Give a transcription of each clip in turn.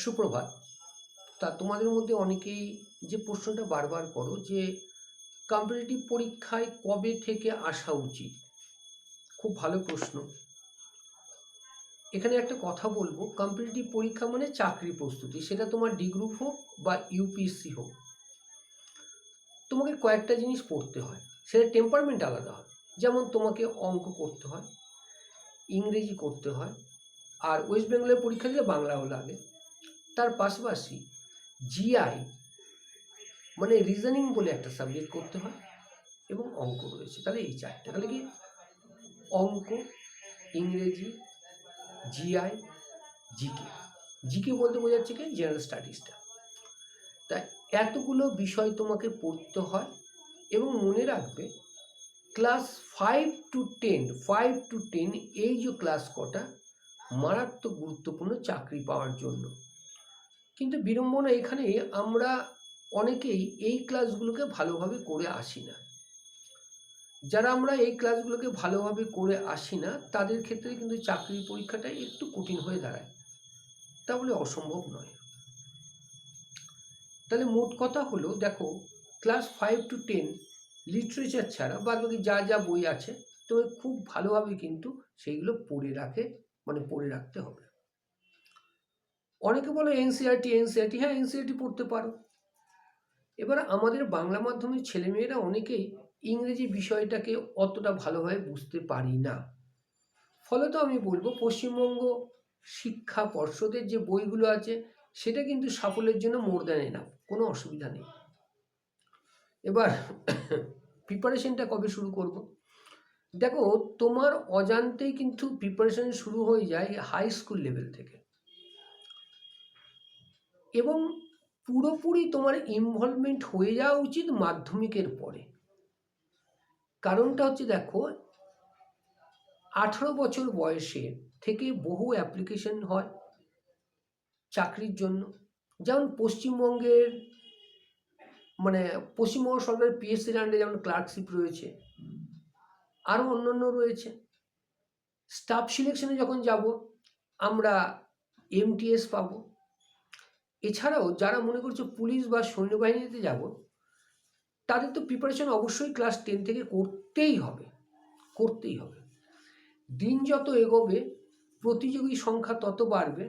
সুপ্রভাত। তোমাদের মধ্যে অনেকেই যে প্রশ্নটা বারবার করো যে কম্পিটিটিভ পরীক্ষায় কবে থেকে আসা উচিত? খুব ভালো প্রশ্ন। এখানে একটা কথা বলবো, কম্পিটিটিভ পরীক্ষা মানে চাকরি প্রস্তুতি, সেটা তোমার ডি গ্রুপ হোক বা ইউপিএসসি হোক। তোমাকে কয়েকটা জিনিস পড়তে হয়, সেটা টেম্পারমেন্ট আলাদা হয়। যেমন তোমাকে অঙ্ক করতে হয়, ইংরেজি করতে হয়, আর ওয়েস্ট বেঙ্গলের পরীক্ষা দিলে বাংলাও লাগে। তার পাশাপাশি জিআই মানে রিজনিং বলে একটা সাবজেক্ট করতে হয় এবং অঙ্ক রয়েছে। তাহলে এই চারটে, তাহলে কি অঙ্ক, ইংরেজি, জিআই, জিকে। জিকে বলতে বোঝাচ্ছে কি জেনারেল স্টাডিজটা। তাই এতগুলো বিষয় তোমাকে পড়তে হয় এবং মনে রাখবে ক্লাস 5 to 10 এই যে ক্লাস কটা মারাত্মক গুরুত্বপূর্ণ চাকরি পাওয়ার জন্য। কিন্তু বিড়ম্বনা এখানে আমরা অনেকেই এই ক্লাসগুলোকে ভালোভাবে করে আসি না। যারা আমরা এই ক্লাসগুলোকে ভালোভাবে করে আসি না তাদের ক্ষেত্রে কিন্তু চাকরির পরীক্ষাটা একটু কঠিন হয়ে দাঁড়ায়, তা বলে অসম্ভব নয়। তাহলে মোট কথা হলো, দেখো ক্লাস 5 to 10 লিটারেচার ছাড়া বাদ বাকি যা যা বই আছে তুমি খুব ভালোভাবে কিন্তু সেইগুলো পড়ে রাখতে হবে। অনেকে বলো এনসিইআরটি, হ্যাঁ এনসিইআরটি পড়তে পারো। এবার আমাদের বাংলা মাধ্যমের ছেলেমেয়েরা অনেকেই ইংরেজি বিষয়টাকে অতটা ভালোভাবে বুঝতে পারি না। ফলত আমি বলবো পশ্চিমবঙ্গ শিক্ষা পর্ষদের যে বইগুলো আছে সেটা কিন্তু সাফল্যের জন্য মোর দ্যান এনাফ, কোনো অসুবিধা নেই। এবার প্রিপারেশনটা কবে শুরু করব? দেখো তোমার অজান্তেই কিন্তু প্রিপারেশন শুরু হয়ে যায় হাই স্কুল লেভেল থেকে, এবং পুরোপুরি তোমার ইনভলভমেন্ট হয়ে যাওয়া উচিত মাধ্যমিকের পরে। কারণটা হচ্ছে, দেখো 18 বছর বয়সে থেকে বহু অ্যাপ্লিকেশন হয় চাকরির জন্য। যেমন পশ্চিমবঙ্গ সরকারের পিএসসির আন্ডারে যেমন ক্লার্কশিপ রয়েছে, আরও অন্যান্য রয়েছে। স্টাফ সিলেকশনে যখন যাব আমরা এমটিএস পাবো। এছাড়াও যারা মনে করছে পুলিশ বা সৈন্যবাহিনীতে যাব তাদের তো প্রিপারেশন অবশ্যই ক্লাস 10 থেকে করতেই হবে। দিন যত এগোবে প্রতিযোগী সংখ্যা তত বাড়বে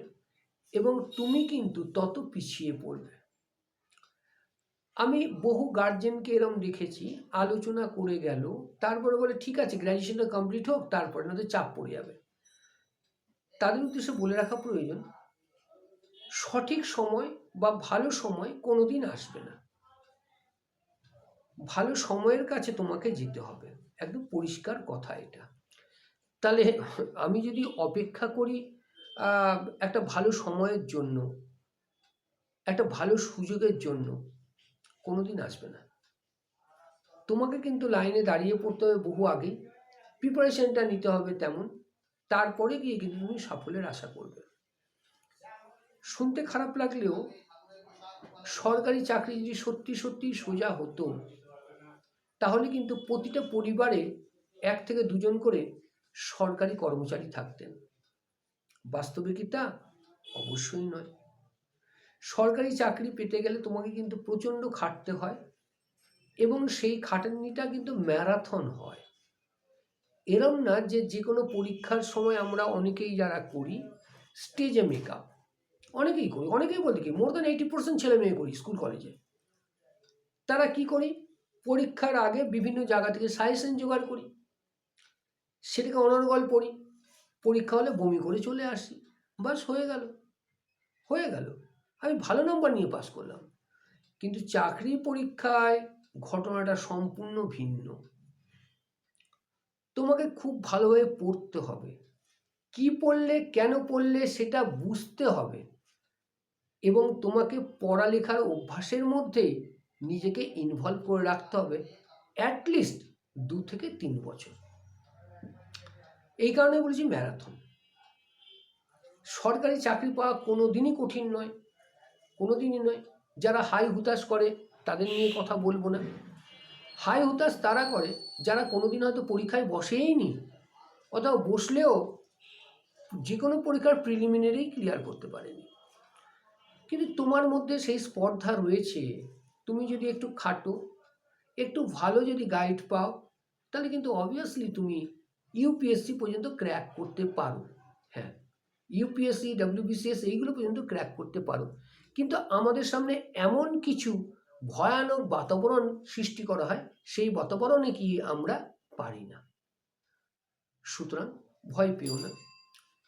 এবং তুমি কিন্তু তত পিছিয়ে পড়বে। আমি বহু গার্জেনকে এরম দেখেছি, আলোচনা করে গেল, তারপরে বলে ঠিক আছে গ্র্যাজুয়েশনটা কমপ্লিট হোক, তারপরে না তো চাপ পড়ে যাবে। তাদের উদ্দেশ্যে বলে রাখা প্রয়োজন, সঠিক সময় বা ভালো সময় কোনোদিন আসবে না। ভালো সময়ের কাছে তোমাকে যেতে হবে, একদম পরিষ্কার কথা এটা। তাহলে আমি যদি অপেক্ষা করি একটা ভালো সময়ের জন্য, একটা ভালো সুযোগের জন্য, কোনোদিন আসবে না। তোমাকে কিন্তু লাইনে দাঁড়িয়ে পড়তে হবে বহু আগেই, প্রিপারেশনটা নিতে হবে তেমন, তারপরে গিয়ে কিন্তু তুমি সাফল্যের আশা করবে। শুনতে খারাপ লাগলেও সরকারি চাকরি যদি সত্যি সত্যি সোজা হতো তাহলে কিন্তু প্রতিটা পরিবারে 1 থেকে 2 জন করে সরকারি কর্মচারী থাকতেন। বাস্তবে কি তা? অবশ্যই নয়। সরকারি চাকরি পেতে গেলে তোমাকে কিন্তু প্রচণ্ড খাটতে হয় এবং সেই খাটনিটা কিন্তু ম্যারাথন হয়। এরম না যে কোনো পরীক্ষার সময় আমরা অনেকেই যারা করি স্টেজে মেকআপ, অনেকেই বলতে কি মোর দ্যান 80% ছেলে মেয়ে করি স্কুল কলেজে। তারা কি করি, পরীক্ষার আগে বিভিন্ন জায়গা থেকে সাজেশন জোগাড় করি, সেটাকে অনর্গল পড়ি, পরীক্ষা হলে বমি করে চলে আসি, বাস হয়ে গেল, আমি ভালো নম্বর নিয়ে পাস করলাম। কিন্তু চাকরি পরীক্ষায় ঘটনাটা সম্পূর্ণ ভিন্ন। তোমাকে খুব ভালোভাবে পড়তে হবে, কি পড়লে কেন পড়লে সেটা বুঝতে হবে, এবং তোমাকে পড়ালেখার অভ্যাসের মধ্যে নিজেকে ইনভলভ করে রাখতে হবে অ্যাটলিস্ট 2 থেকে 3 বছর। এই কারণে বলেছি ম্যারাথন। সরকারি চাকরি পাওয়া কোনোদিনই কঠিন নয়, কোনোদিনই নয়। যারা হাই হুতাশ করে তাদের নিয়ে কথা বলবো না। হাই হুতাশ তারা করে যারা কোনোদিন হয়তো পরীক্ষায় বসেই নি, অথবা বসলেও যে কোনো পরীক্ষার প্রিলিমিনারি ক্লিয়ার করতে পারেনি। কিন্তু তোমার মধ্যে সেই স্পর্ধা রয়েছে। তুমি যদি একটু খাটো, একটু ভালো যদি গাইড পাও, তাহলে কিন্তু অবভিয়াসলি তুমি ইউপিএসসি পর্যন্ত ক্র্যাক করতে পারো। হ্যাঁ, ইউপিএসসি, ডব্লিউবিসিএস এইগুলো পর্যন্ত ক্র্যাক করতে পারো। কিন্তু আমাদের সামনে এমন কিছু ভয়ানক বাতাবরণ সৃষ্টি করা হয়, সেই বাতাবরণে কি আমরা পারি না। সুতরাং ভয় পেও না।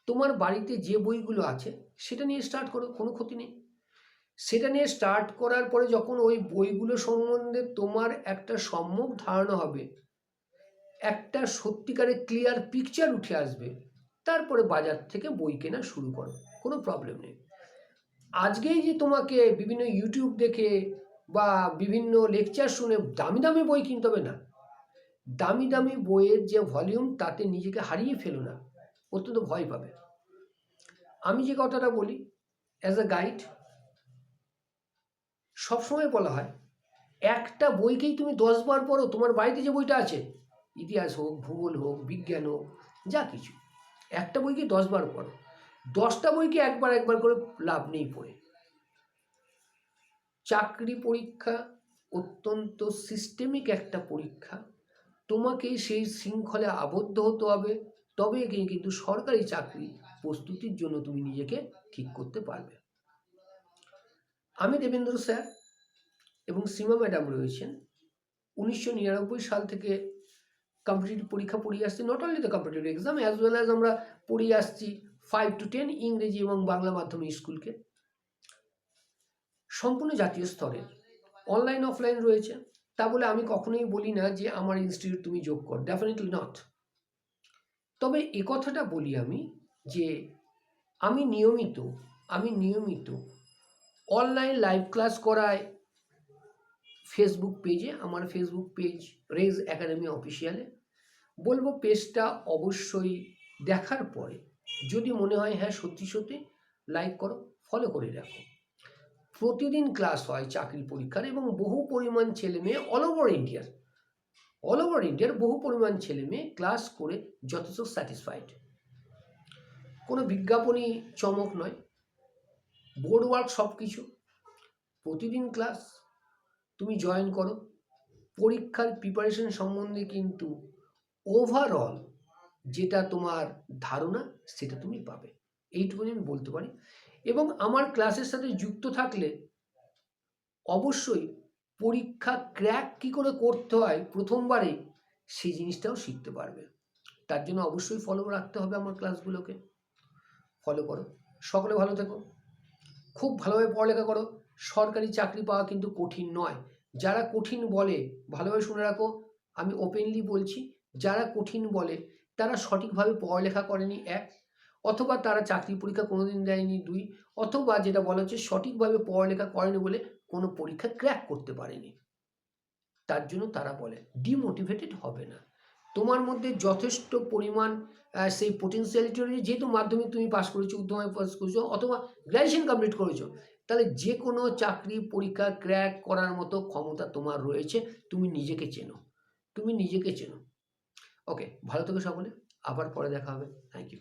তোমার বাড়িতে যে বইগুলো আছে সেটা নিয়ে স্টার্ট করো, কোনো ক্ষতি নেই। সেটা নিয়ে স্টার্ট করার পরে যখন ওই বইগুলো সম্বন্ধে তোমার একটা সম্যক ধারণা হবে, একটা সত্যিকারের ক্লিয়ার পিকচার উঠে আসবে, তারপরে বাজার থেকে বই কেনা শুরু করো, কোনো প্রবলেম নেই। আজকেই যে তোমাকে বিভিন্ন ইউটিউব দেখে বা বিভিন্ন লেকচার শুনে দামি দামি বই কিনতে হবে না। দামি দামি বইয়ের যে ভলিউম, তাতে নিজেকে হারিয়ে ফেলো না, অত্যন্ত ভয় পাবে। আমি যে কথাটা বলি অ্যাজ আ গাইড, সবসময় বলা হয় একটা বইকেই তুমি 10 বার পড়ো। তোমার বাড়িতে যে বইটা আছে, ইতিহাস হোক, ভূগোল হোক, বিজ্ঞান হোক, যা কিছু, একটা বইকে 10 বার পড়ো। 10টা বইকে একবার করে লাভ নেই পড়ে। চাকরি পরীক্ষা অত্যন্ত সিস্টেমিক একটা পরীক্ষা। তোমাকে সেই শৃঙ্খলে আবদ্ধ হতে হবে, তবে কিন্তু সরকারি চাকরি প্রস্তুতির জন্য তুমি নিজেকে ঠিক করতে পারবে। আমি দেবেন্দ্র স্যার এবং সীমা ম্যাডাম রয়েছেন। 1999 সাল থেকে কম্পিটিটিভ পরীক্ষা পড়িয়ে আসছি। Not only the competitive exam, as well as আমরা পড়িয়ে আসছি 5 to 10 ইংরেজি এবং বাংলা মাধ্যমিক স্কুলকে। সম্পূর্ণ জাতীয় স্তরের অনলাইন অফলাইন রয়েছে। তা বলে আমি কখনোই বলি না যে আমার ইনস্টিটিউট তুমি যোগ কর, ডেফিনেটলি নট। তবে এ কথাটা বলি আমি যে আমি নিয়মিত অনলাইন লাইভ ক্লাস করাই ফেসবুক পেজে। আমার ফেসবুক পেজ রেজ একাডেমি অফিসিয়ালে। বলবো পেজটা অবশ্যই দেখার পরে যদি মনে হয় হ্যাঁ সত্যি লাইক করো, ফলো করে রাখো। প্রতিদিন ক্লাস হয় চাকরি পরীক্ষার, এবং বহু পরিমাণ ছেলে মেয়ে অল ওভার ইন্ডিয়ার বহু পরিমাণ ছেলে মেয়ে ক্লাস করে যথেষ্ট স্যাটিসফাইড। কোনো বিজ্ঞাপনী চমক নয়, বোর্ড ওয়ার্ক সব কিছু। প্রতিদিন ক্লাস তুমি জয়েন করো, পরীক্ষার প্রিপারেশন সম্বন্ধে কিন্তু ওভারঅল যেটা তোমার ধারণা সেটা তুমি পাবে, এইটুকুনি আমি বলতে পারি। এবং আমার ক্লাসের সাথে যুক্ত থাকলে অবশ্যই পরীক্ষা ক্র্যাক কী করে করতে হয় প্রথমবারে সেই জিনিসটাও শিখতে পারবে। তার জন্য অবশ্যই ফলো রাখতে হবে আমার ক্লাসগুলোকে। ফলো করো। সকলে ভালো থেকো, খুব ভালোভাবে পড়ালেখা করো। সরকারি চাকরি পাওয়া কিন্তু কঠিন নয়। যারা কঠিন বলে, ভালোভাবে শুনে রাখো, আমি ওপেনলি বলছি, যারা কঠিন বলে তারা সঠিকভাবে পড়ালেখা করেনি, 1, অথবা তারা চাকরি পরীক্ষা কোনোদিন দেয়নি, 2, অথবা যেটা বলা হচ্ছে সঠিকভাবে পড়ালেখা করেনি বলে কোনো পরীক্ষা ক্র্যাক করতে পারেনি। তার জন্য তারা বলে। ডিমোটিভেটেড হবে না। তোমার মধ্যে যথেষ্ট পরিমাণ সেই পোটেন্সিয়ালিটি রয়েছে। যেহেতু মাধ্যমিক তুমি পাস করেছো, উচ্চ মাধ্যমিক পাস করেছো, অথবা গ্র্যাজুয়েশন কমপ্লিট করেছো, তাহলে যে কোনো চাকরি পরীক্ষা ক্র্যাক করার মতো ক্ষমতা তোমার রয়েছে। তুমি নিজেকে চেনো। ওকে, ভালো থেকো সকলে, আবার পরে দেখা হবে। Thank you.